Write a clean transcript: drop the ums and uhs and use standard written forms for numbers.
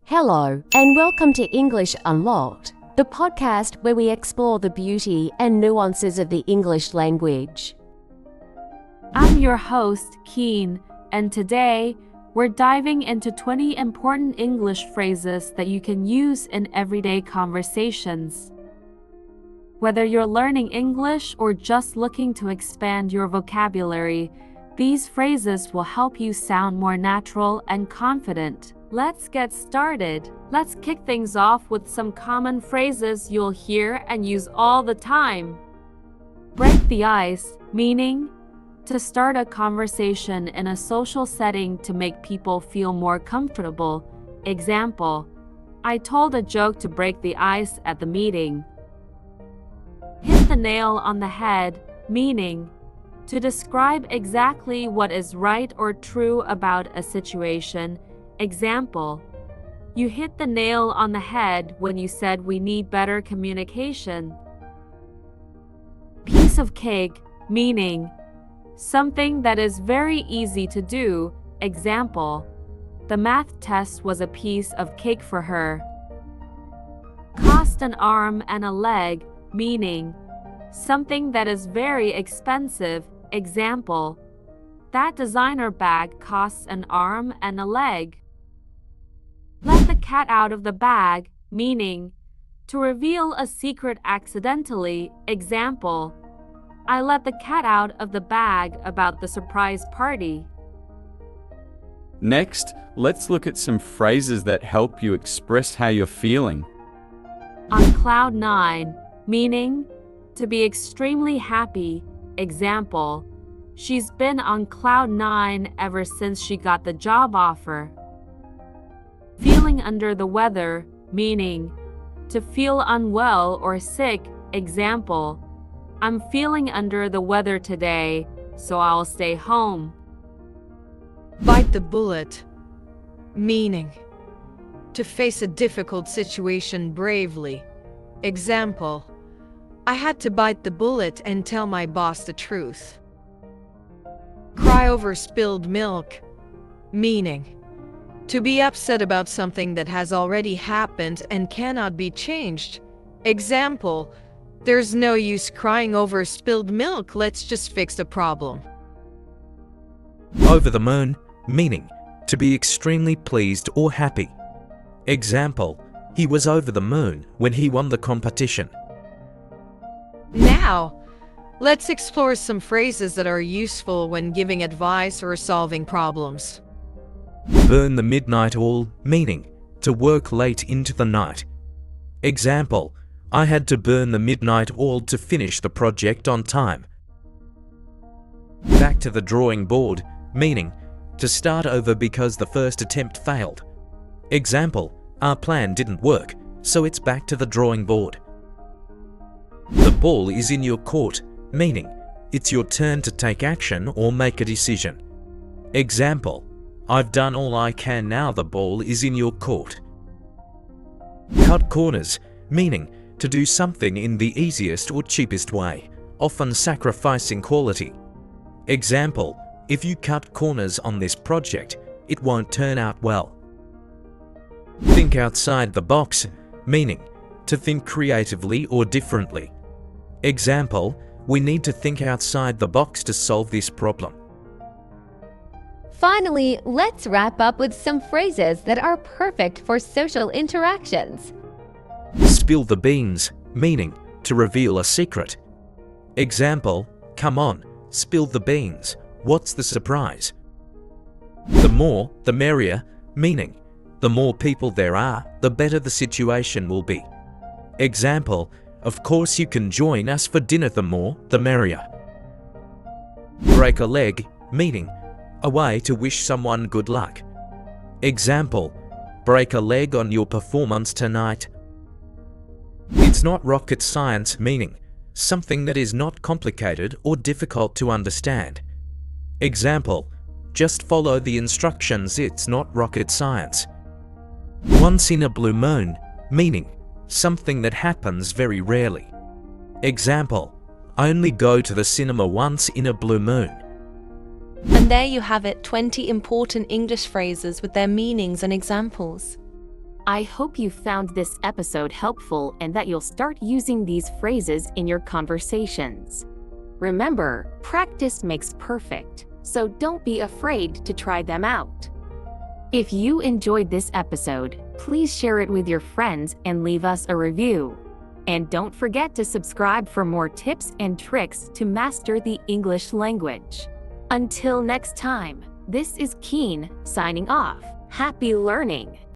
Hello, and welcome to English Unlocked, the podcast where we explore the beauty and nuances of the English language. I'm your host, Keen, and today we're diving into 20 important English phrases that you can use in everyday conversations. Whether you're learning English or just looking to expand your vocabulary, these phrases will help you sound more natural and confident. Let's get started. Let's kick things off with some common phrases you'll hear and use all the time. Break the ice, meaning to start a conversation in a social setting to make people feel more comfortable. Example, I told a joke to break the ice at the meeting. Hit the nail on the head, meaning to describe exactly what is right or true about a situation. Example, you hit the nail on the head when you said we need better communication. Piece of cake, meaning something that is very easy to do. Example, the math test was a piece of cake for her. Cost an arm and a leg, meaning something that is very expensive. Example, that designer bag costs an arm and a leg. Let the cat out of the bag, meaning to reveal a secret accidentally. Example, I let the cat out of the bag about the surprise party. Next, let's look at some phrases that help you express how you're feeling. On cloud nine, meaning to be extremely happy. Example, she's been on cloud nine ever since she got the job offer. Feeling under the weather, meaning to feel unwell or sick. Example, I'm feeling under the weather today, so I'll stay home. Bite the bullet, meaning to face a difficult situation bravely. Example, I had to bite the bullet and tell my boss the truth. Cry over spilled milk, meaning to be upset about something that has already happened and cannot be changed. Example, there's no use crying over spilled milk, let's just fix the problem. Over the moon, meaning to be extremely pleased or happy. Example, he was over the moon when he won the competition. Now, let's explore some phrases that are useful when giving advice or solving problems. Burn the midnight oil, meaning to work late into the night. Example, I had to burn the midnight oil to finish the project on time. Back to the drawing board, meaning to start over because the first attempt failed. Example, our plan didn't work, so it's back to the drawing board. The ball is in your court, meaning it's your turn to take action or make a decision. Example, I've done all I can, now the ball is in your court. Cut corners, meaning to do something in the easiest or cheapest way, often sacrificing quality. Example, if you cut corners on this project, it won't turn out well. Think outside the box, meaning to think creatively or differently. Example, we need to think outside the box to solve this problem. Finally, let's wrap up with some phrases that are perfect for social interactions. Spill the beans, meaning to reveal a secret. Example, come on, spill the beans, what's the surprise? The more, the merrier, meaning the more people there are, the better the situation will be. Example, of course you can join us for dinner, the more, the merrier. Break a leg, meaning a way to wish someone good luck. Example, break a leg on your performance tonight. It's not rocket science, meaning something that is not complicated or difficult to understand. Example, just follow the instructions, it's not rocket science. Once in a blue moon, meaning something that happens very rarely. Example, I only go to the cinema once in a blue moon. And there you have it, 20 important English phrases with their meanings and examples. I hope you found this episode helpful and that you'll start using these phrases in your conversations. Remember, practice makes perfect, so don't be afraid to try them out. If you enjoyed this episode, please share it with your friends and leave us a review. And don't forget to subscribe for more tips and tricks to master the English language. Until next time, this is Keen, signing off. Happy learning!